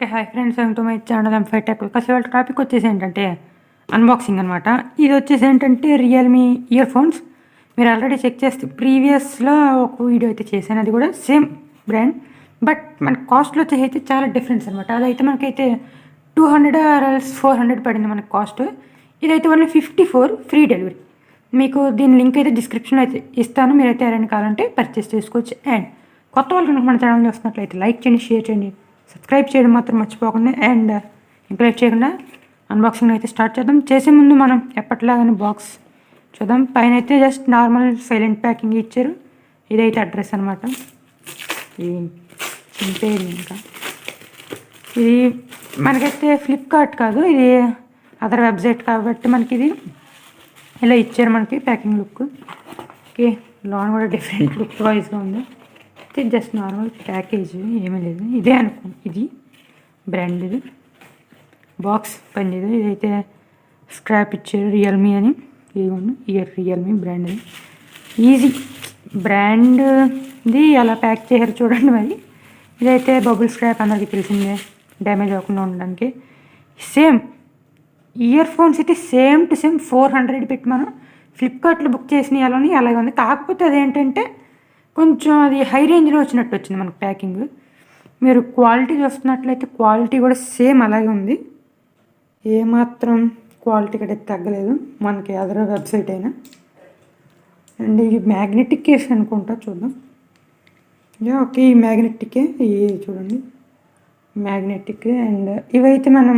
Okay hi friends, welcome to my channel M five tech. ఇవాళ topic వచ్చేసి ఏంటంటే unboxing అనమాట. ఇది వచ్చేసి ఏంటంటే రియల్మీ ఇయర్ ఫోన్స్. మీరు ఆల్రెడీ చెక్ చేస్తే ప్రీవియస్లో ఒక వీడియో అయితే చేశాను, అది కూడా సేమ్ బ్రాండ్, బట్ మన కాస్ట్లో వచ్చేసి అయితే చాలా డిఫరెన్స్ అనమాట. అదైతే మనకైతే 200 ఆర్ఎల్స్ 400 పడింది మనకు కాస్ట్. ఇదైతే ఓన్లీ 54 ఫ్రీ డెలివరీ. మీకు దీని లింక్ అయితే డిస్క్రిప్షన్లో అయితే ఇస్తాను, మీరైతే ఎవరైనా కావాలంటే పర్చేస్ చేసుకోవచ్చు. అండ్ కొత్త వాళ్ళు కనుక మన ఛానల్ చూస్తున్నట్లయితే లైక్ చేయండి, షేర్ చేయండి, సబ్స్క్రైబ్ చేయడం మాత్రం మర్చిపోకుండా. అండ్ ఇంకా లైక్ చేయకుండా అన్బాక్సింగ్ అయితే స్టార్ట్ చేద్దాం. చేసే ముందు మనం ఎప్పటిలాగానే బాక్స్ చూద్దాం. పైన అయితే జస్ట్ నార్మల్ సైలెంట్ ప్యాకింగ్ ఇచ్చారు. ఇదైతే అడ్రస్ అనమాట. ఇది చింపేది ఇంకా. ఇది మనకైతే ఫ్లిప్కార్ట్ కాదు, ఇది అదర్ వెబ్సైట్ కాబట్టి మనకి ఇది ఇలా ఇచ్చారు మనకి ప్యాకింగ్ లుక్. ఓకే, లోన్ కూడా డిఫరెంట్ లుక్ వైజ్గా ఉంది. ఇది జస్ట్ నార్మల్ ప్యాకేజ్, ఏమీ లేదు. ఇదే అనుకో, ఇది బ్రాండ్, ఇది బాక్స్ పనిచేది. ఇదైతే స్క్రాప్ ఇచ్చారు రియల్మీ అని. ఇదిగోండి రియల్మీ బ్రాండ్, అది ఈజీ బ్రాండ్ది అలా ప్యాక్ చేశారు చూడండి. మరి ఇదైతే బబుల్ స్క్రాప్ అందరికీ తెలిసిందే, డ్యామేజ్ అవ్వకుండా ఉండడానికి. సేమ్ ఇయర్ ఫోన్స్ అయితే సేమ్ టు సేమ్ 400 పెట్టి మనం ఫ్లిప్కార్ట్లో బుక్ చేసిన అలానే అలాగే ఉంది. కాకపోతే అదేంటంటే కొంచెం అది హై రేంజ్లో వచ్చినట్టు వచ్చింది మనకు ప్యాకింగ్. మీరు క్వాలిటీ చూస్తున్నట్లయితే క్వాలిటీ కూడా సేమ్ అలాగే ఉంది, ఏమాత్రం క్వాలిటీ కూడా తగ్గలేదు మనకి అదర్ వెబ్సైట్ అయినా. అండ్ ఇది మ్యాగ్నెటిక్ కేస్ అనుకుంటా, చూద్దాం. ఓకే, ఈ మ్యాగ్నెటికే, ఇవి చూడండి మ్యాగ్నెటిక్. అండ్ ఇవైతే మనం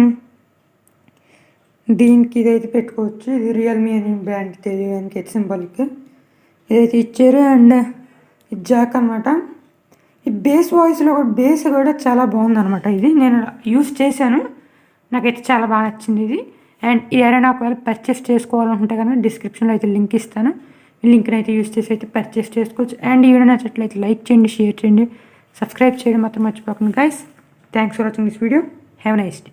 దీనికి ఇదైతే పెట్టుకోవచ్చు. ఇది రియల్మీ అని బ్రాండ్ తెలియడానికి సింబల్కి ఇదైతే ఇచ్చారు. అండ్ ఇది జాక్ అనమాట. ఈ బేస్ వాయిస్లో కూడా బేస్ కూడా చాలా బాగుందనమాట. ఇది నేను యూస్ చేశాను, నాకైతే చాలా బాగా నచ్చింది ఇది. అండ్ ఎవరైనా ఒకవేళ పర్చేస్ చేసుకోవాలనుకుంటే కనుక డిస్క్రిప్షన్లో అయితే లింక్ ఇస్తాను, ఈ లింక్ని అయితే యూస్ చేసి అయితే పర్చేస్ చేసుకోవచ్చు. అండ్ ఈ వీడియో నచ్చినట్లయితే లైక్ చేయండి, షేర్ చేయండి, సబ్స్క్రైబ్ చేయడం మాత్రం మర్చిపోకండి guys. Thanks for watching this video. Have a nice day.